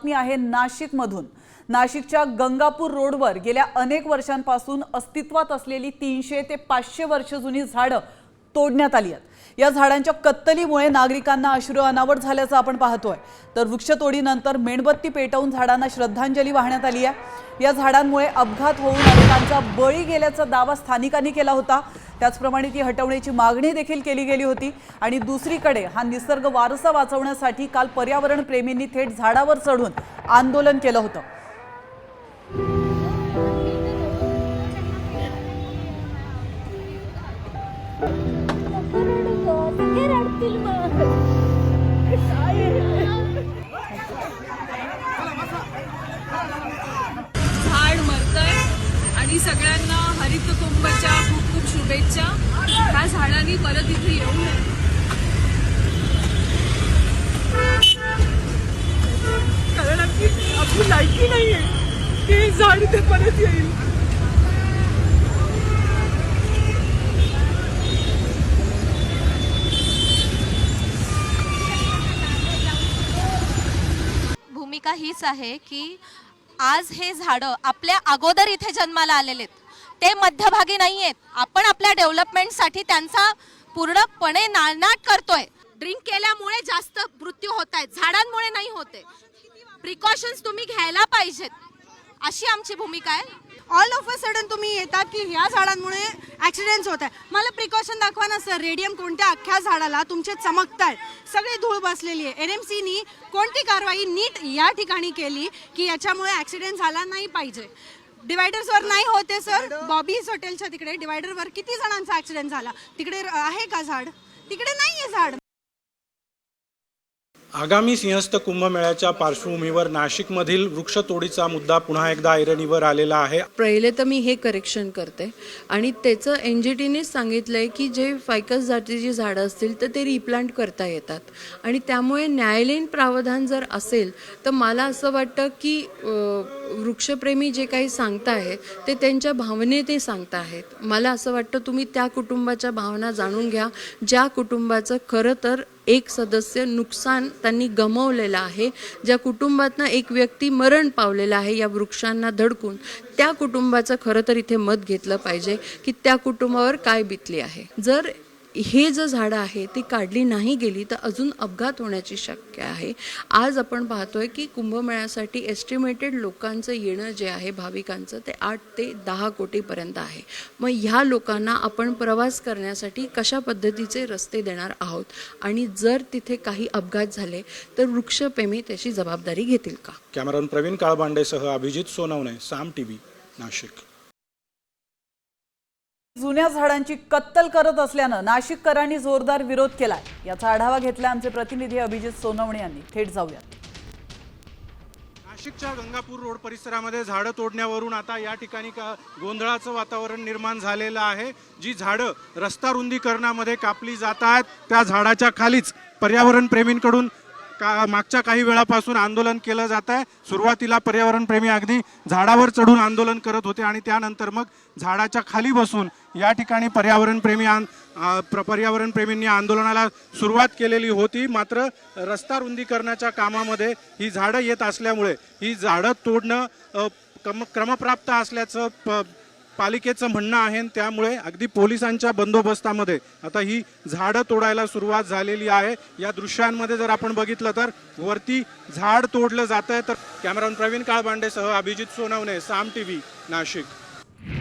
बातमी आहे नाशिकमधून। नाशिकच्या गंगापूर रोडवर गेल्या अनेक वर्षांपासून अस्तित्वात असलेली 300 ते 500 वर्ष जुनी झाडं तोडण्यात आली आहेत। या झाडांच्या कत्तलीमुळे नागरिकांना अश्रू अनावर झाल्याचं आपण पाहतोय। तर वृक्षतोडीनंतर मेणबत्ती पेटवून झाडांना श्रद्धांजली वाहण्यात आली आहे। या झाडांमुळे अपघात होऊन अनेकांचा बळी गेल्याचा दावा स्थानिकांनी केला होता। त्याचप्रमाणे ती हटवण्याची मागणी देखील केली गेली होती। आणि दुसरीकडे हा निसर्ग वारसा वाचवण्यासाठी काल पर्यावरण प्रेमींनी थेट झाडावर चढून आंदोलन केलं होतं। झाड मरतंय आणि सगळ्यांना हरित कुंभच्या खूप खूप शुभेच्छा। ह्या झाडांनी परत इथे येऊ नये। कारण आपली लायकी नाहीये की झाड इथे परत येईल। भूमिका हीच आहे की आज हे झाडं आपल्या अगोदर इथे जन्माला आलेले आहेत, ते मध्यभागी नाही आहेत। आपण आपल्या डेव्हलपमेंटसाठी त्यांचा पूर्णपणे नायनाट करतोय। ड्रिंक केल्यामुळे जास्त मृत्यू होत आहेत, झाडांमुळे नाही होते। प्रिकॉशन्स तुम्ही घ्यायला पाहिजेत, अशी आमची भूमिका आहे। ऑल ऑफ अ सडन तुम्ही येतात की ह्या झाडांमुळे ॲक्सिडेंट्स होत आहे। मला प्रिकॉशन दाखवा ना सर, रेडियम कोणत्या अख्ख्या झाडाला तुमचे चमकताय, सगळी धूळ बसलेली आहे। NMCनी कोणती कारवाई नीट या ठिकाणी केली की याच्यामुळे ॲक्सिडेंट झाला नाही पाहिजे। डिवायडर्सवर नाही होते सर, बॉबीज हॉटेलच्या तिकडे डिवायडरवर किती जणांचा ॲक्सिडेंट झाला, तिकडे आहे का झाड? तिकडे नाही आहे झाड। आगामी सिंहस्थ कुंभमेळ्याच्या पार्श्वभूमीवर नाशिकमधील वृक्षतोडीचा मुद्दा पुन्हा एकदा ऐरणीवर आलेला आहे। पहिले तर मी हे करेक्शन करते आणि त्याचं NGTनेच सांगितलंय की जे फायकस जातीची झाडं असतील तर ते रिप्लांट करता येतात आणि त्यामुळे न्यायालयीन प्रावधान जर असेल तर मला असं वाटतं की वृक्षप्रेमी जे काही सांगताहेत ते त्यांच्या भावनेने सांगताहेत। मला असं वाटतं तुम्ही त्या कुटुंबाच्या भावना जाणून घ्या, ज्या कुटुंबाचं खरं तर एक सदस्य नुकसान त्यांनी गमावलेलं आहे, ज्या कुटुंबातनं एक व्यक्ती मरण पावलेला आहे या वृक्षांना धडकून, त्या कुटुंबाचं खरं तर इथे मत घेतलं पाहिजे की त्या कुटुंबावर काय बितली आहे। जर हे जे झाडं आहे ती काढली नाही गेली तर अजून अपघात होण्याची शक्यता आहे। आज आपण पाहतोय की कुंभमेळ्यासाठी एस्टिमेटेड लोकांचं येणं जे आहे भाविकांचं ते 8 ते 10 कोटीपर्यंत आहे। मग ह्या लोकांना आपण प्रवास करण्यासाठी कशा पद्धतीचे रस्ते देणार आहोत आणि जर तिथे काही अपघात झाले तर वृक्षप्रेमी त्याची जबाबदारी घेतील का? कॅमेरामन प्रवीण काळबांडेसह अभिजित सोनवणे, साम TV, नाशिक। जुन्या झाडांची कत्तल करत असल्यानं नाशिककरांनी जोरदार विरोध केलाय। याचा आढावा घेतला आमचे प्रतिनिधी अभिजित सोनवणे यांनी। थेट जाऊयात। नाशिकच्या गंगापूर रोड परिसरामध्ये झाडं तोडण्यावरून आता या ठिकाणी गोंधळाचं वातावरण निर्माण झालेलं आहे। जी झाडं रस्ता रुंदीकरणामध्ये कापली जात आहेत त्या झाडाच्या खालीच पर्यावरण प्रेमींकडून मागच्या काही वेळापासून आंदोलन केलं जात आहे। सुरुवातीला पर्यावरण प्रेमी अगदी झाडावर चढून आंदोलन करत होते आणि त्यानंतर मग झाडाच्या खाली बसून या ठिकाणी पर्यावरण प्रेमींनी आंदोलनाला सुरुवात केलेली होती। मात्र रस्ता रुंदीकरणाच्या कामामध्ये ही झाडं येत असल्यामुळे ही झाडं तोडणं क्रमप्राप्त असल्याचं पालिकेचं म्हणणं आहे। त्यामुळे अगदी पोलिसांच्या बंदोबस्तामध्ये आता ही झाडं तोडायला सुरुवात झालेली आहे। या दृश्यांमध्ये जर आपण बघितलं तर वरती झाड तोडलं जात आहे। तर कॅमेरामन प्रवीण काळबांडेसह अभिजित सोनवणे, साम TV, नाशिक।